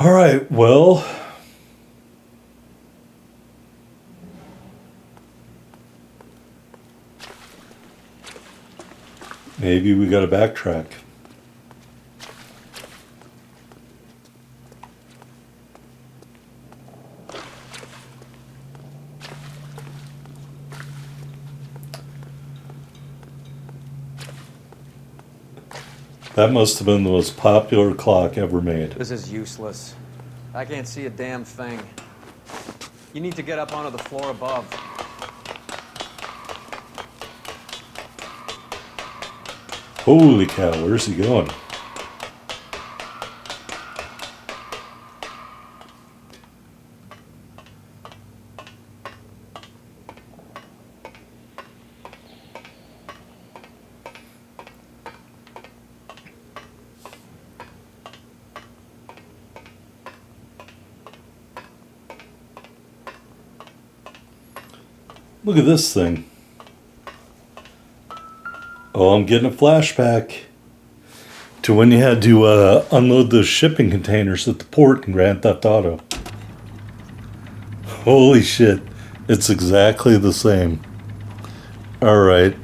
All right, well, maybe we got to backtrack. That must have been the most popular clock ever made. This is useless. I can't see a damn thing. You need to get up onto the floor above. Holy cow, where's he going? Look at this thing. Oh, I'm getting a flashback to when you had to unload those shipping containers at the port in Grand Theft Auto. Holy shit. It's exactly the same. Alright.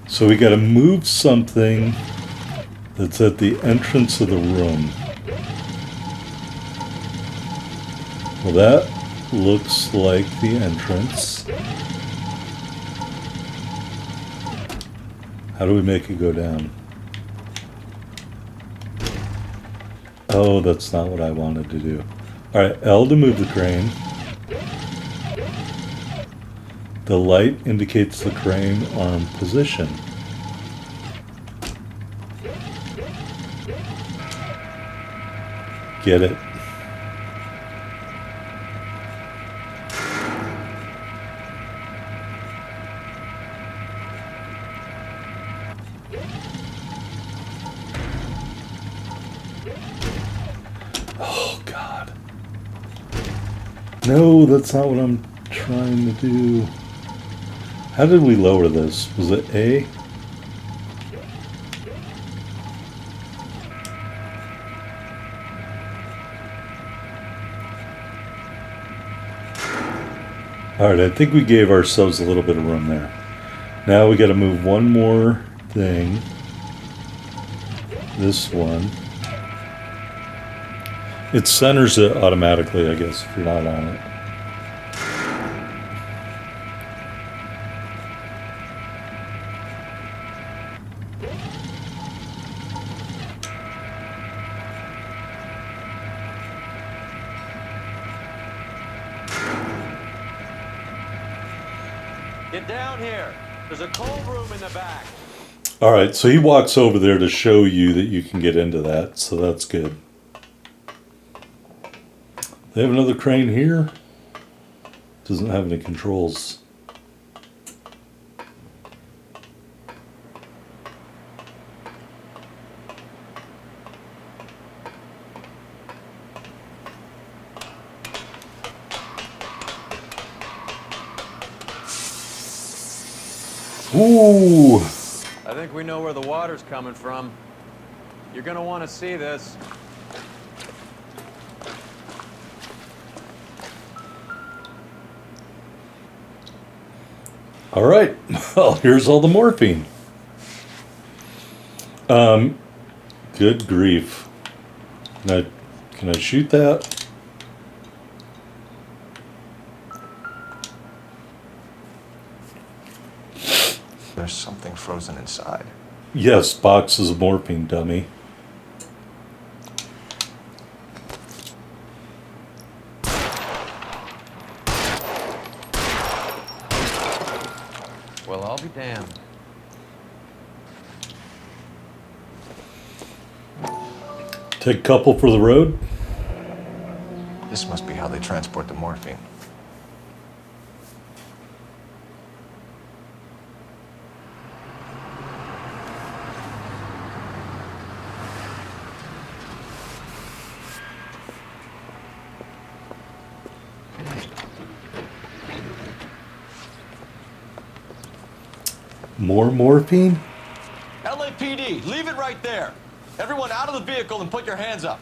So we gotta move something that's at the entrance of the room. Well, that looks like the entrance. How do we make it go down? Oh, that's not what I wanted to do. Alright, L to move the crane. The light indicates the crane arm position. Get it. Oh, God. No, that's not what I'm trying to do. How did we lower this? Was it A? Alright, I think we gave ourselves a little bit of room there. Now we got to move one more thing. This one. It centers it automatically, I guess, if you're not on it. Get down here. There's a cold room in the back. Alright, so he walks over there to show you that you can get into that, so that's good. They have another crane here. Doesn't have any controls. Ooh! I think we know where the water's coming from. You're gonna want to see this. All right. Well, here's all the morphine. Good grief. Can I shoot that? There's something frozen inside. Yes, boxes of morphine, dummy. Well, I'll be damned. Take a couple for the road. This must be how they transport the morphine. More morphine? LAPD, leave it right there. Everyone out of the vehicle and put your hands up.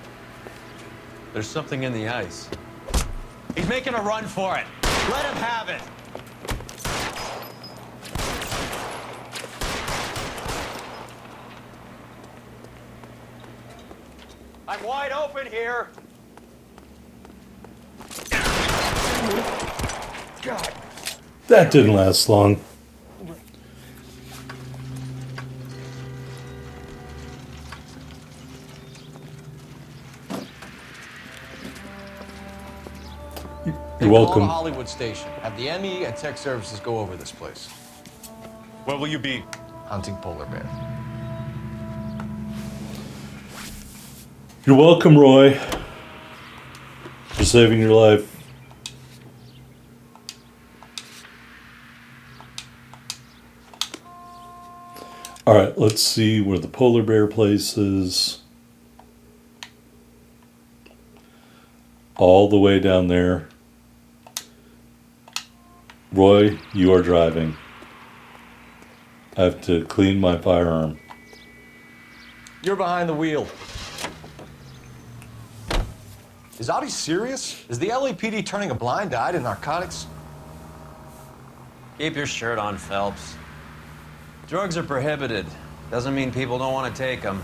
There's something in the ice. He's making a run for it. Let him have it. I'm wide open here. God. That didn't last long. You're welcome. Call the Hollywood station. Have the ME and tech services go over this place. Where will you be? Hunting polar bear. You're welcome, Roy, for saving your life. All right, let's see where the polar bear place is. All the way down there. Roy, you are driving. I have to clean my firearm. You're behind the wheel. Is Audie serious? Is the LAPD turning a blind eye to narcotics? Keep your shirt on, Phelps. Drugs are prohibited. Doesn't mean people don't want to take them.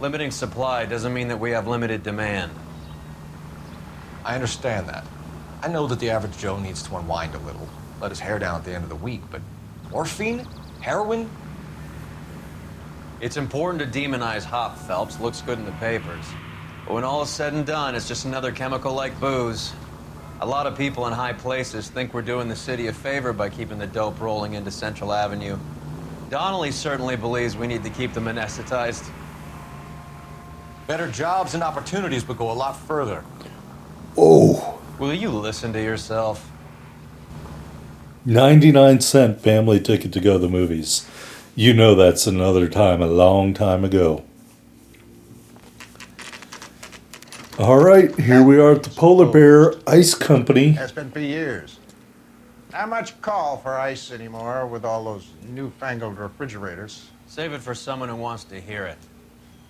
Limiting supply doesn't mean that we have limited demand. I understand that. I know that the average Joe needs to unwind a little, let his hair down at the end of the week, but morphine? Heroin? It's important to demonize hop, Phelps. Looks good in the papers. But when all is said and done, it's just another chemical like booze. A lot of people in high places think we're doing the city a favor by keeping the dope rolling into Central Avenue. Donnelly certainly believes we need to keep them anesthetized. Better jobs and opportunities would go a lot further. Oh. Will you listen to yourself? 99-cent family ticket to go to the movies. You know that's another time, a long time ago. All right, here we are at the Polar Bear Ice Company. Has been for years. Not much call for ice anymore with all those newfangled refrigerators. Save it for someone who wants to hear it.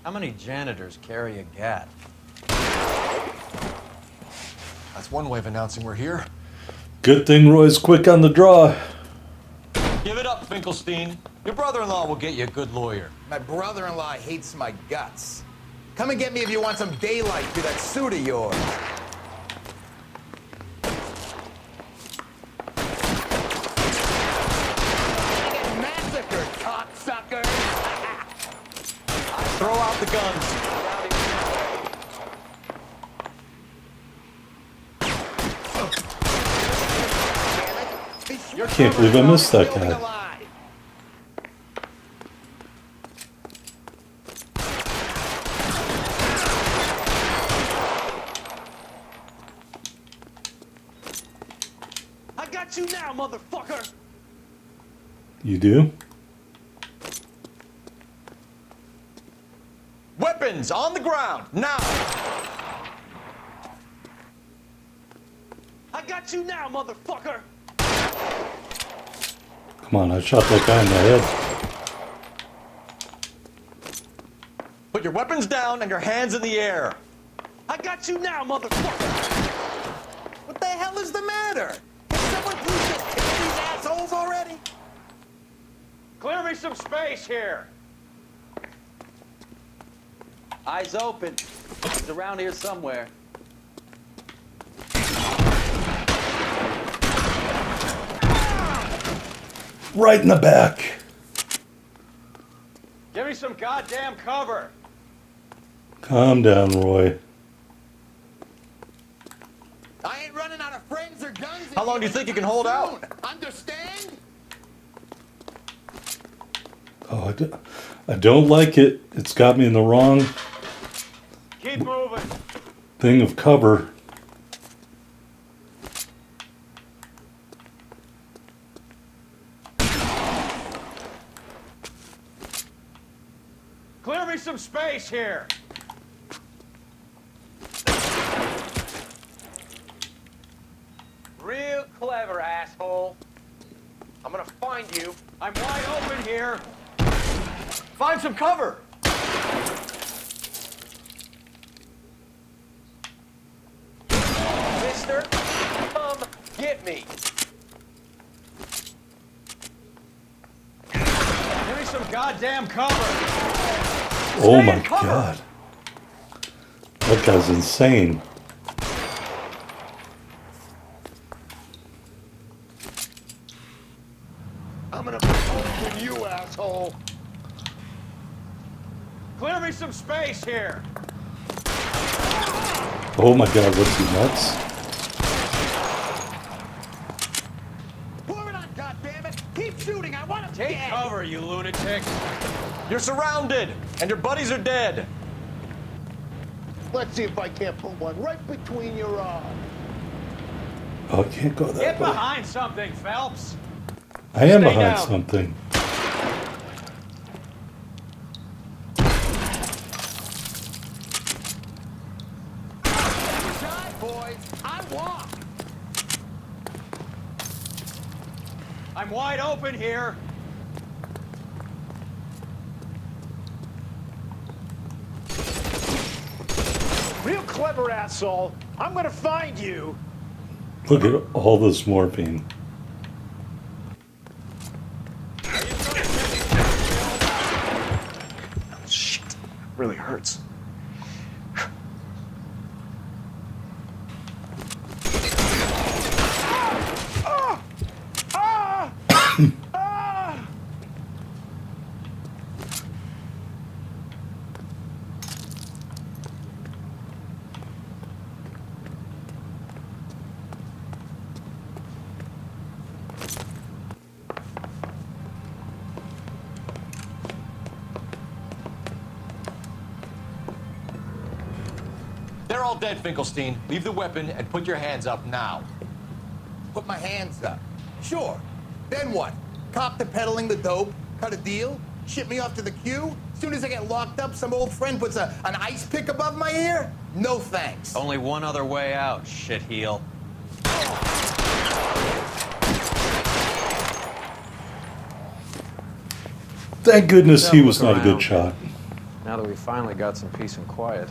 How many janitors carry a gat? That's one way of announcing we're here. Good thing Roy's quick on the draw. Give it up, Finkelstein. Your brother-in-law will get you a good lawyer. My brother-in-law hates my guts. Come and get me if you want some daylight through that suit of yours. Get massacred, cocksucker! Throw out the guns. Can't believe I missed that guy. I got you now, motherfucker! You do? Weapons on the ground, now! I got you now, motherfucker! Come on, I shot that guy in the head. Put your weapons down and your hands in the air. I got you now, motherfucker! What the hell is the matter? Can someone please just kill these assholes already? Clear me some space here. Eyes open. He's around here somewhere. Right in the back. Give me some goddamn cover. Calm down, Roy. I ain't running out of friends or guns. How long do you think you can hold out? Understand? Oh, I don't like it. It's got me in the wrong Keep moving. thing of cover. Clear me some space here. Real clever, asshole. I'm gonna find you. I'm wide open here. Find some cover. Mister, come get me. Give me some goddamn cover. Oh my god. That guy's insane. I'm gonna open you, asshole. Clear me some space here. Oh my god, what's he nuts? Pour it on, goddammit! Keep shooting, I want to Take cover, you lunatic. You're surrounded, and your buddies are dead. Let's see if I can't put one right between your arms. Oh, I can't go that Get way. behind something, Phelps. I am Stay behind down. something. Die, boys! I walk! I'm wide open here. Real clever, asshole. I'm gonna find you. Look at all this morphine. Shit. Really hurts. They're all dead, Finkelstein. Leave the weapon and put your hands up now. Put my hands up. Sure. Then what? Cop to peddling the dope? Cut a deal? Ship me off to the queue? Soon as I get locked up, some old friend puts an ice pick above my ear? No thanks. Only one other way out, shitheel. Thank goodness Let's he have a was look not a good around. shot. Now that we finally got some peace and quiet.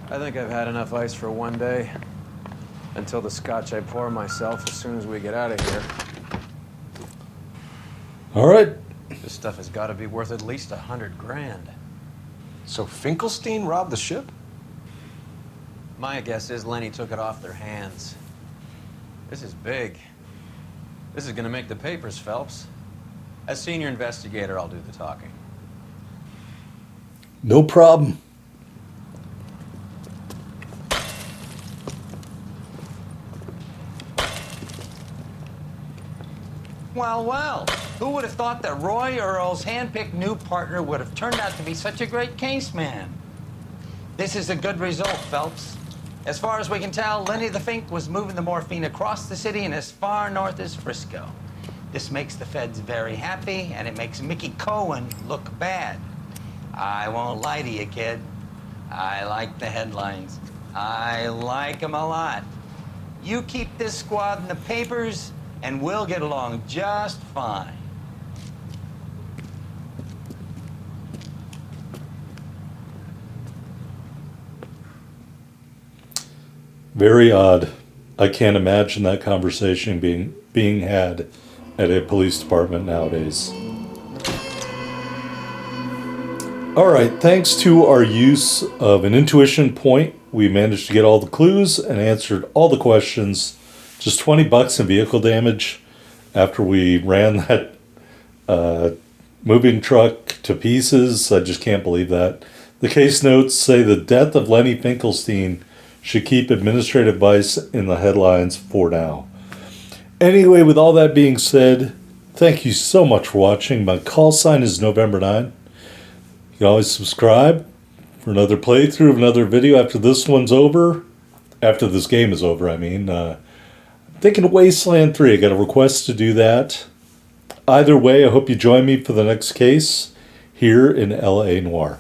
I think I've had enough ice for one day. Until the scotch I pour myself as soon as we get out of here. All right. This stuff has got to be worth at least $100 grand. So Finkelstein robbed the ship? My guess is Lenny took it off their hands. This is big. This is going to make the papers, Phelps. As senior investigator, I'll do the talking. No problem. Well, well, who would have thought that Roy Earl's handpicked new partner would have turned out to be such a great case man? This is a good result, Phelps. As far as we can tell, Lenny the Fink was moving the morphine across the city and as far north as Frisco. This makes the feds very happy, and it makes Mickey Cohen look bad. I won't lie to you, kid. I like the headlines. I like them a lot. You keep this squad in the papers, and we'll get along just fine. Very odd. I can't imagine that conversation being had at a police department nowadays. All right, thanks to our use of an intuition point, we managed to get all the clues and answered all the questions. Just $20 in vehicle damage after we ran that moving truck to pieces. I just can't believe that. The case notes say the death of Lenny Finkelstein should keep administrative vice in the headlines for now. Anyway, with all that being said, thank you so much for watching. My call sign is November 9. You can always subscribe for another playthrough of another video after this one's over. After this game is over, I mean. Thinking of Wasteland 3. I got a request to do that. Either way, I hope you join me for the next case here in LA Noire.